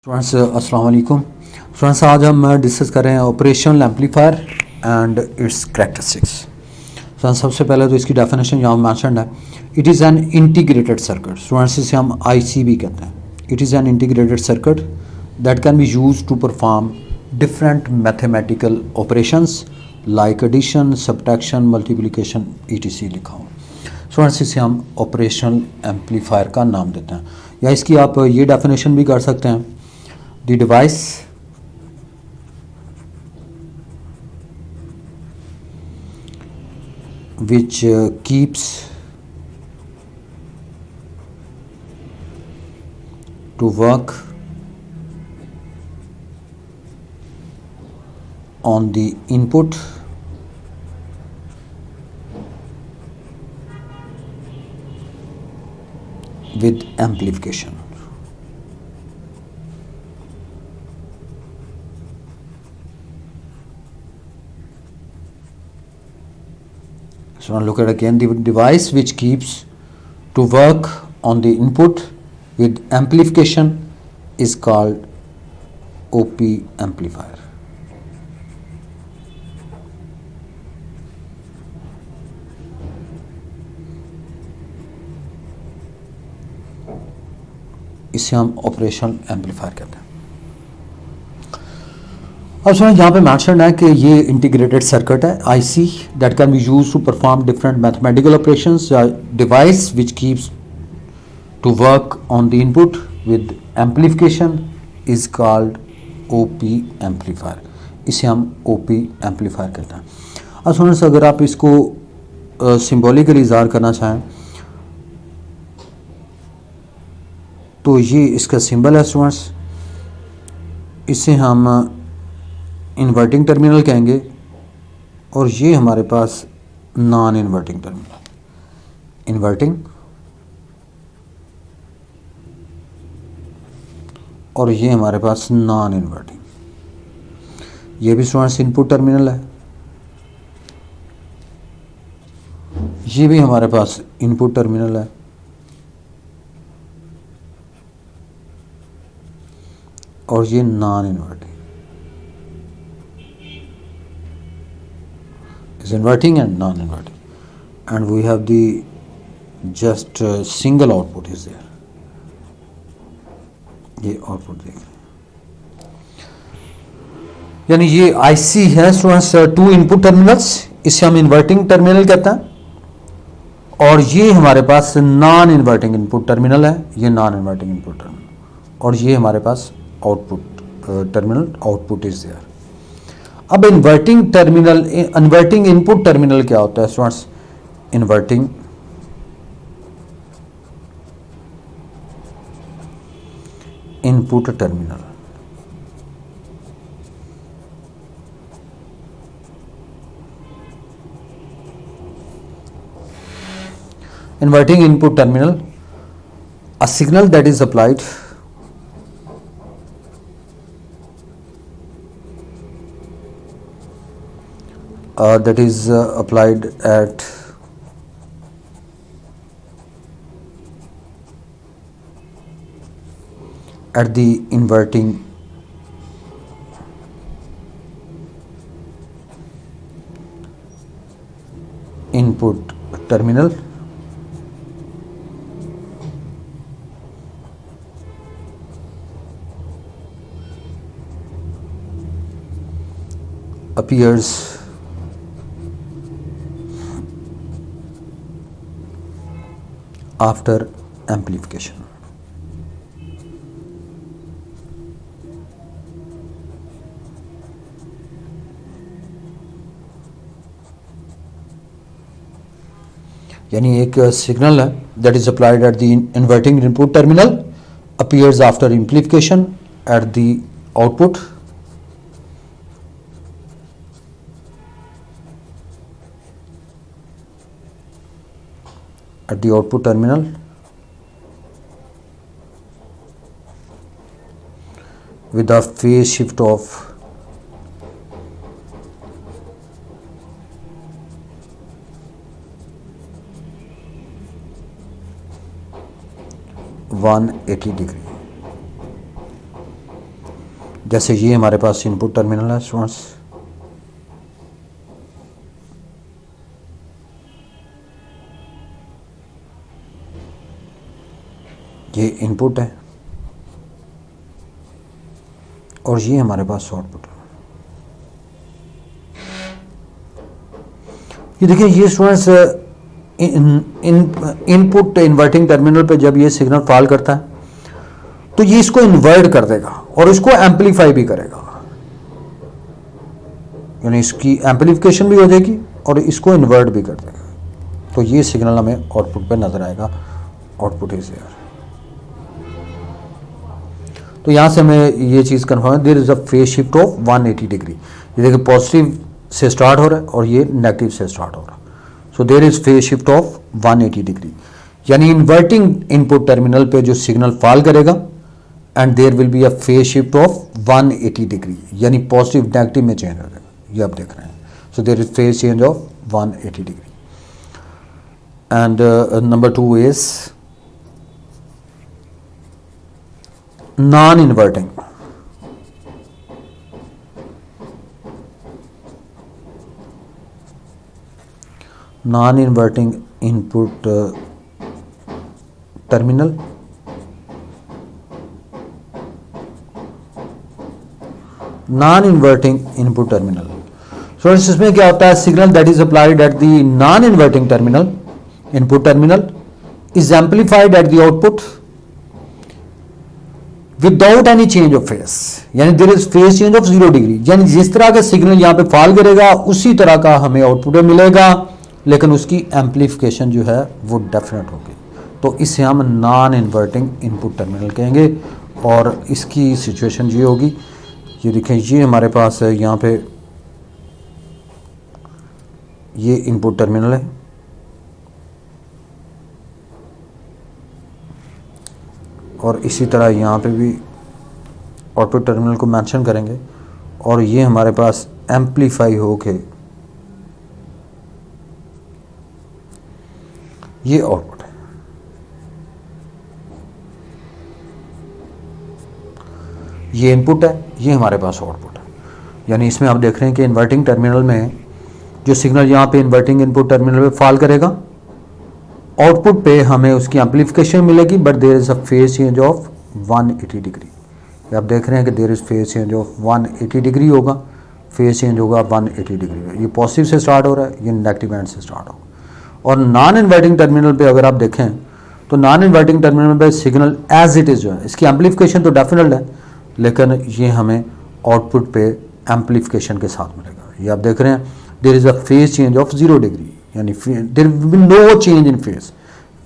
Students अस्सलाम वालेकुम। Students आज हम डिस्कस कर रहे हैं operational amplifier and its characteristics. Students सबसे पहले तो इसकी डेफिनेशन यहाँ मेंशन है। It is an integrated circuit. Students इसे हम आईसी भी कहते हैं। It is an integrated circuit that can be use to perform different mathematical operations like addition, subtraction, multiplication etc लिखा हो। स्टूडेंट्स इसे हम ऑपरेशनल एम्पलीफायर का नाम देते हैं, या इसकी आप ये डेफिनेशन भी कर सकते हैं। The device which keeps to work on the input with amplification. So now look at again, the device which keeps to work on the input with amplification is called OP amplifier. इसे हम operational amplifier कहते हैं। अब सुनिए, यहाँ पे mention है कि ये इंटीग्रेटेड सर्किट है IC that can be use to perform different mathematical operations, device which keeps to work on the input with amplification is called op amplifier. इसे हम ओपी एम्पलीफायर कहते हैं। अब सुनिए, अगर आप इसको सिंबॉलिकली इज़हार करना चाहें तो ये इसका सिंबल है स्टूडेंट्स। इसे हम इन्वर्टिंग टर्मिनल कहेंगे और ये हमारे पास नॉन इन्वर्टिंग टर्मिनल। इन्वर्टिंग और ये हमारे पास नॉन इन्वर्टिंग। ये भी स्टूडेंट्स इनपुट टर्मिनल है, ये भी हमारे पास इनपुट टर्मिनल है, और ये non inverting is inverting and non-inverting, and we have the just single output is there. ये आउटपुट देख रहे हैं, यानी ये आईसी है स्टूडेंट्स टू इनपुट टर्मिनल्स। इसे हम इन्वर्टिंग टर्मिनल कहते हैं, और ये हमारे पास नॉन इन्वर्टिंग इनपुट टर्मिनल है, ये नॉन इन्वर्टिंग इनपुट टर्मिनल, और ये हमारे पास output terminal, output is there. अब inverting terminal, inverting input terminal क्या होता है students? Inverting input terminal inverting input terminal, a signal that is applied applied at the inverting input terminal appears after amplification. यानी एक signal है that is applied at the inverting input terminal, appears after amplification eight the output, at the output terminal with a phase shift of 180 degree. जैसे ये हमारे पास input terminal है students, ये input है और ये हमारे पास आउटपुट है। ये देखिए ये स्टूडेंट्स इनपुट इन्वर्टिंग टर्मिनल पे जब ये सिग्नल फॉल करता है तो ये इसको इन्वर्ट कर देगा और इसको एम्पलीफाई भी करेगा, यानी इसकी एम्पलीफिकेशन भी हो जाएगी और इसको इन्वर्ट भी कर देगा। तो ये सिग्नल हमें आउटपुट पे नजर आएगा, आउटपुट इज हियर। तो यहां से हमें ये चीज कंफर्म है, there is a phase shift of 180 degree. ये देखिए पॉजिटिव से स्टार्ट हो रहा है और ये नेगेटिव से स्टार्ट हो रहा है। So there is phase shift of 180 degree, यानी इन्वर्टिंग इनपुट टर्मिनल पे जो सिग्नल फॉल करेगा and there will be a phase shift of 180 degree, यानी पॉजिटिव नेगेटिव में चेंज हो जाएगा। ये आप देख रहे हैं। So there is phase change of 180 degree. And number 2 is non inverting. Non inverting input terminal non inverting input terminal. So इसमें क्या होता है, signal that is applied at the non inverting terminal input terminal is amplified at the output without any change of phase, यानी there is phase change of 0 degree, यानी जिस तरह का signal यहां पे फॉल करेगा उसी तरह का हमें आउटपुट में मिलेगा, लेकिन उसकी एम्पलीफिकेशन जो है वो डेफिनेट होगी। तो इसे हम नॉन इन्वर्टिंग इनपुट टर्मिनल कहेंगे और इसकी सिचुएशन ये होगी। ये देखें, ये हमारे पास है, यहाँ पे ये इनपुट टर्मिनल है और इसी तरह यहाँ पे भी आउटपुट टर्मिनल को मेंशन करेंगे और ये हमारे पास एम्पलीफाई होके ये आउटपुट है। ये इनपुट है, ये हमारे पास आउटपुट है। यानी इसमें आप देख रहे हैं कि इन्वर्टिंग टर्मिनल में जो सिग्नल यहाँ पे इन्वर्टिंग इनपुट टर्मिनल पे फॉल करेगा, आउटपुट पे हमें उसकी एम्पलीफिकेशन मिलेगी, but there is a phase change of 180 degree. आप देख रहे हैं कि there is phase change of 180 degree होगा, फेज चेंज होगा 180 डिग्री। ये पॉजिटिव से स्टार्ट हो रहा है, ये नेगेटिव एंड से स्टार्ट होगा। और नॉन इन्वर्टिंग टर्मिनल पे अगर आप देखें तो नॉन इन्वर्टिंग टर्मिनल पे सिग्नल एज इट इज जो है, इसकी एम्पलीफिकेशन तो डेफिनेट है, लेकिन ये हमें आउटपुट पे एम्पलीफिकेशन के साथ मिलेगा। ये आप देख रहे हैं, there is a phase change of 0 degree, यानी there will be no change in phase,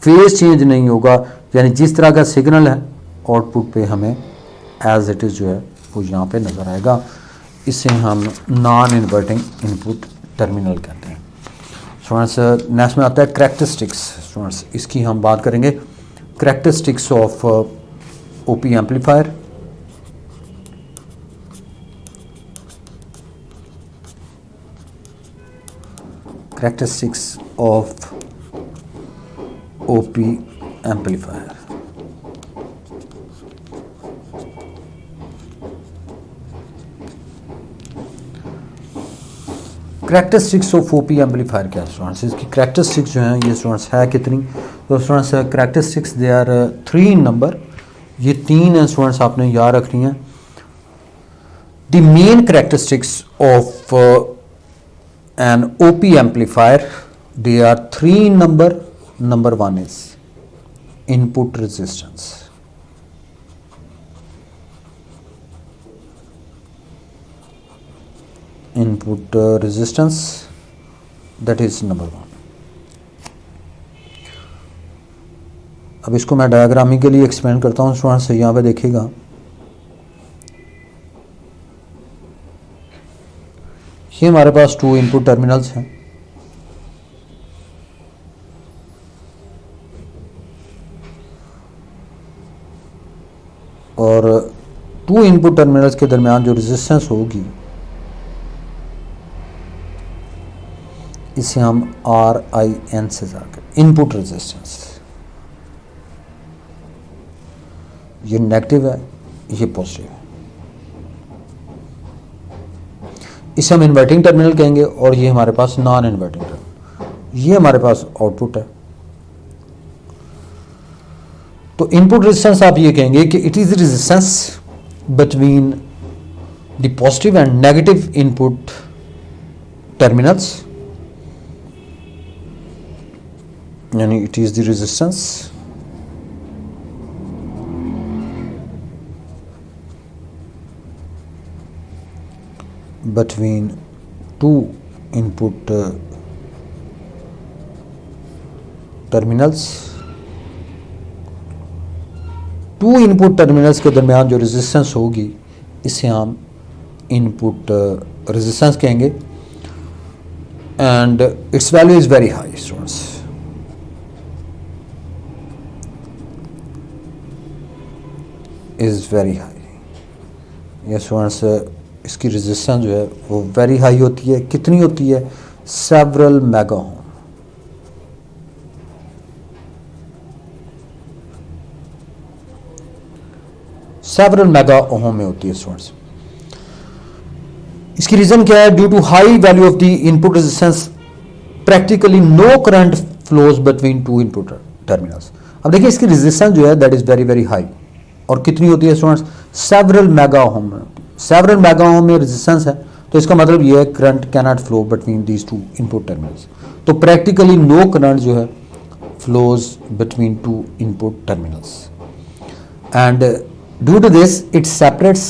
phase change नहीं होगा, यानी जिस तरह का सिग्नल है आउटपुट पे हमें एज इट इज जो है वो यहाँ पे नजर आएगा। इसे हम नॉन इन्वर्टिंग इनपुट टर्मिनल कहते हैं। स्टूडेंट्स नेक्स्ट में आता है करैक्टरिस्टिक्स। स्टूडेंट्स इसकी हम बात करेंगे, characteristics of OP amplifier. Characteristics of OP amplifier. Characteristics of OP amplifier क्या स्टूडेंट्स, इसकी characteristics जो हैं ये स्टूडेंट्स है कितनी, तो students characteristics they are 3 in number। ये 3 हैं स्टूडेंट्स, आपने याद रखनी है। The main characteristics of an OP amplifier, they are 3 in number. Number 1 is input resistance. Input resistance, that is number 1. अब इसको मैं डायग्रामिंग के लिए एक्सप्लेन करता हूँ स्टूडेंट्स, यहाँ पे देखिएगा, ये हमारे पास 2 इनपुट टर्मिनल्स हैं और 2 इनपुट टर्मिनल्स के दरमियान जो रेजिस्टेंस होगी इसे हम RIN से जाकर इनपुट रेजिस्टेंस, ये नेगेटिव है, ये पॉजिटिव है। इसे हम इन्वर्टिंग टर्मिनल कहेंगे और ये हमारे पास नॉन इन्वर्टिंग टर्मिनल, ये हमारे पास आउटपुट है। तो इनपुट रेजिस्टेंस आप ये कहेंगे कि it is resistance between the positive and negative input terminals, यानी it is the resistance between two input terminals, two input terminals के दरमियान जो रेजिस्टेंस होगी इसे हम इनपुट रेजिस्टेंस कहेंगे and its value is very high students. Is very high, ये students इसकी रेजिस्टेंस जो है वो वेरी हाई होती है। कितनी होती है? Several mega ohm. Several mega ohm में होती है स्टूडेंट्स। इसकी रीजन क्या है? Due to high value of the input resistance practically no current flows between two input terminals. अब देखिए इसकी रेजिस्टेंस जो है that is very very high, और कितनी होती है स्टूडेंट्स? सेवरल मेगा ओम में। सेवरल मेगा ओम में रेजिस्टेंस है तो इसका मतलब यह है current can not flow between these two input terminals. तो प्रैक्टिकली नो करंट जो है flows between two input terminals and due to this it separates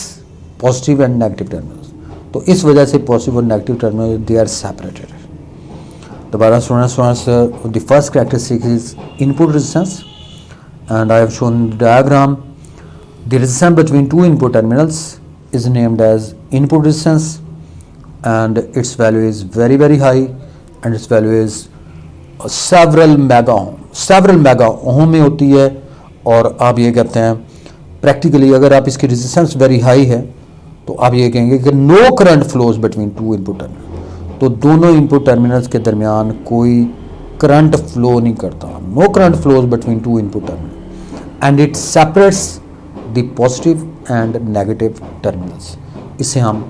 positive and negative terminals. तो इस वजह से पॉजिटिव और negative terminal they are separated. दोबारा students the first characteristic is input resistance and I have shown the diagram. The resistance between two input terminals is named as input resistance and its value is very very high and its value is several mega ohm। several mega ohm में होती है और आप ये कहते हैं practically अगर आप इसकी रेजिस्टेंस वेरी हाई है तो आप ये कहेंगे कि no current flows between two input terminal. तो दोनों इनपुट टर्मिनल्स के दरमियान कोई करंट फ्लो नहीं करता। No current flows between two input terminal and it separates the positive and negative terminals. इसे हम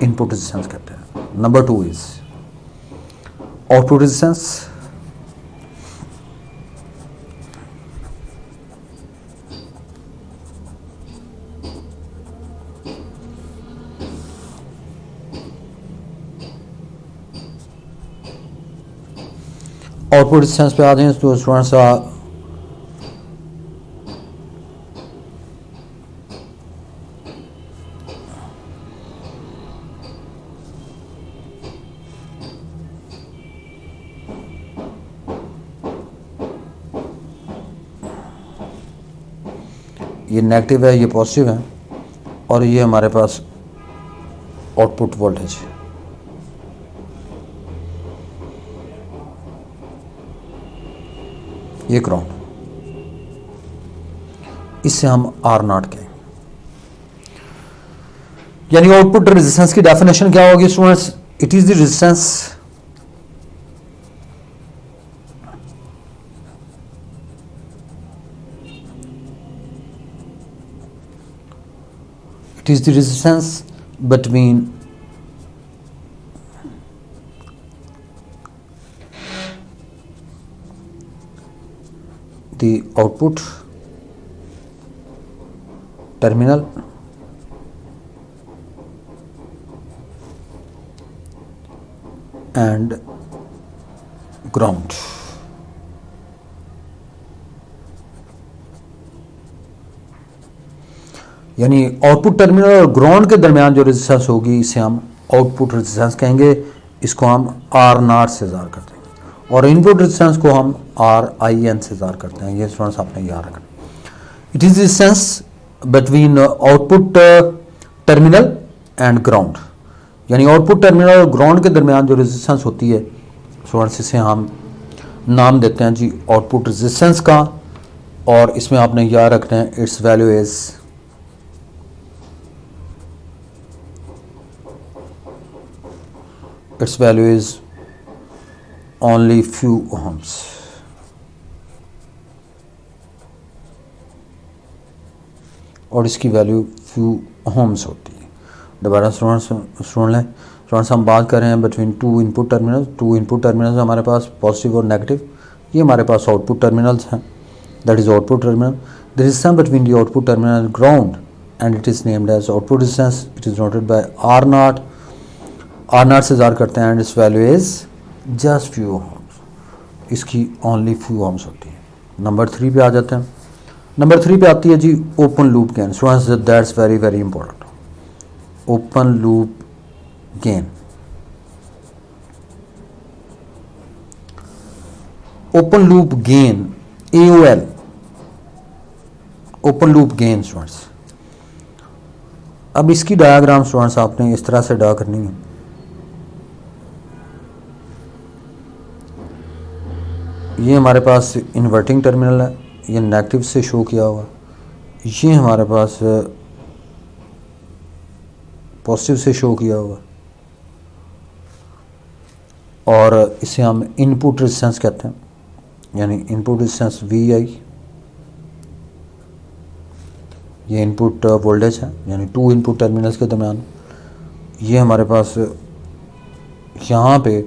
इनपुट रेजिस्टेंस कहते हैं। Number 2 is output resistance. Output resistance पे आ जाए तो स्टूडेंट्स ये नेगेटिव है, ये पॉजिटिव है और ये हमारे पास आउटपुट वोल्टेज है। ये ग्राउंड, इससे हम R0 कहेंगे। यानी आउटपुट रेजिस्टेंस की डेफिनेशन क्या होगी students? It is the resistance it is the resistance between the output terminal and ground। यानी आउटपुट टर्मिनल और ग्राउंड के दरमियान जो रेजिस्टेंस होगी इसे हम आउटपुट रेजिस्टेंस कहेंगे। इसको हम R0 से ज़ाहिर करते हैं और इनपुट रेजिस्टेंस को हम RIN से ज़ाहिर करते हैं। ये स्टूडेंट्स आपने याद रखना। It is resistance between output terminal and ground. यानी आउटपुट टर्मिनल और ग्राउंड के दरमियान जो रेजिस्टेंस होती है स्टूडेंट्स इसे हम नाम देते हैं जी आउटपुट रेजिस्टेंस का, और इसमें आपने याद रखना है it's value is its value is only few ohms। और इसकी वैल्यू few ohms होती है। दोबारा सुन लें स्टूडेंट्स हम बात कर रहे हैं बिटवीन टू इनपुट टर्मिनल्स हमारे पास पॉजिटिव और नेगेटिव, ये हमारे पास आउटपुट टर्मिनल्स हैं, that is output terminal. The resistance between the output terminal and ground and it is named as output resistance, it is noted by R naught से जार करते हैं and its value is just few ohms, इसकी only few ohms होती है। Number 3 पे आ जाते हैं। नंबर 3 पे आती है जी open loop gain. Students that's very very important, open loop gain. Open loop gain AOL, open loop gain students. अब इसकी डायग्राम स्टूडेंट्स आपने इस तरह से ड्रा करनी है। ये हमारे पास इन्वर्टिंग टर्मिनल है, ये नेगेटिव से शो किया हुआ, ये हमारे पास पॉजिटिव से शो किया हुआ, और इसे हम इनपुट रेजिस्टेंस कहते हैं, यानी इनपुट रेजिस्टेंस VI। ये इनपुट वोल्टेज है, यानी टू इनपुट टर्मिनल्स के दरमियान। ये हमारे पास यहाँ पे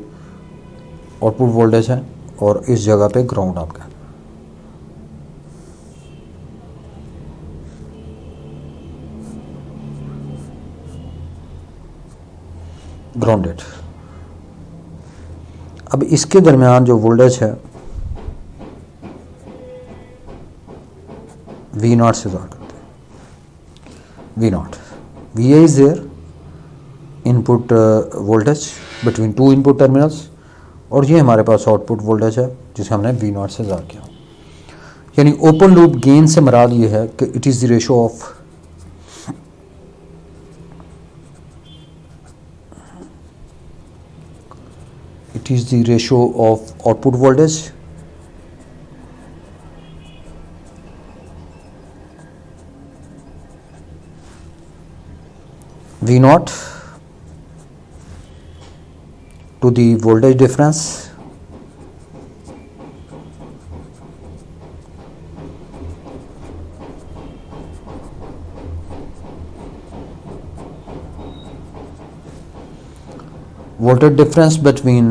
आउटपुट वोल्टेज है और इस जगह पे ग्राउंड आपका। ग्राउंडेड। अब इसके दरमियान जो वोल्टेज है V0 से ज़ाहिर करते हैं। V0 VA is there input voltage between two input terminals, और ये हमारे पास आउटपुट वोल्टेज है जिसे हमने V0 से ज़ाहिर किया। यानी ओपन लूप गेन से मराद ये है कि it is the ratio of output voltage V0 to the voltage difference between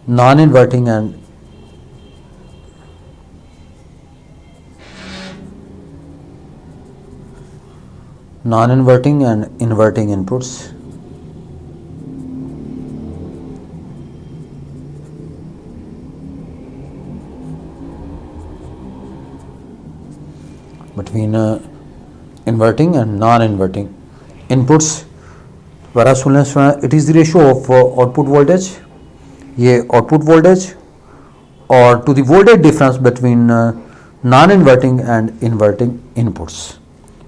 non-inverting and inverting inputs. Between inverting and non-inverting inputs, दोबारा सुन लें, it is the ratio of output voltage, ये output voltage, और to the voltage difference between non inverting and inverting inputs,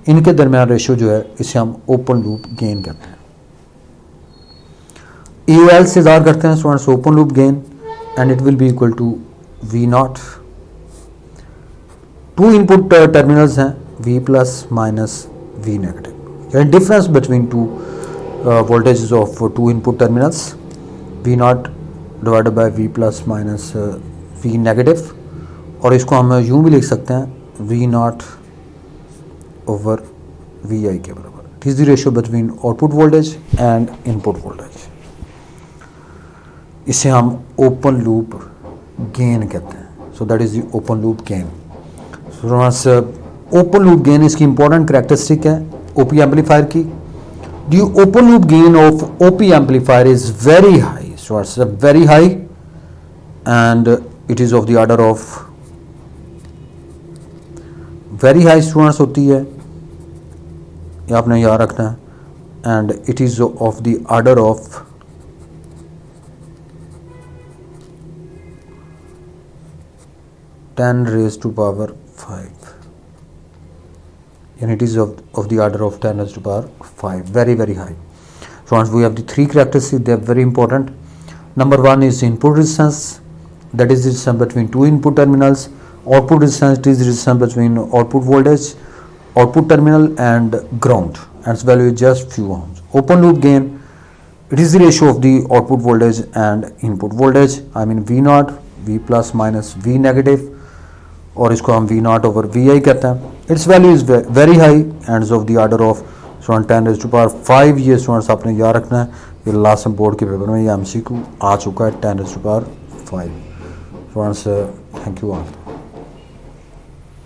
इनके दरमियान ratio जो है इसे हम ओपन लूप गेन कहते हैं। EOL से ज़ाहिर करते हैं students open loop gain, and it will be equal to V0। Two input terminals हैं V plus minus V negative, यानी difference between two voltages of two input terminals, V0 divided by V plus minus V negative, और इसको हम यूँ भी लिख सकते हैं V0 ओवर VI के बराबर। It is the ratio between output voltage and input voltage, इसे हम ओपन लूप गेन कहते हैं। So that is the open loop gain. Open loop gain इसकी इंपॉर्टेंट कैरेक्टरिस्टिक है OP एम्पलीफायर की। The open loop gain of OP amplifier is very high, so it's very high and it is of the order of very high students होती है, ये आपने याद रखना है, and it is of the order of 10 raised to power 5, and it is of the order of 10 raised to power 5, very very high. So once we have the three characteristics, they are very important. Number one is input resistance, that is the resistance between two input terminals. Output resistance is the resistance between output voltage, output terminal and ground, and its value is just few ohms. Open loop gain, it is the ratio of the output voltage and input voltage, I mean V0, V plus minus V negative, और इसको हम V0 over VI कहते हैं। Its value is very high and of the order of student 10 raise to power 5 ये students आपने याद रखना है। ये लास्ट बोर्ड के पेपर में ये MCQ आ चुका है 10 raise to power 5 students. Thank you all.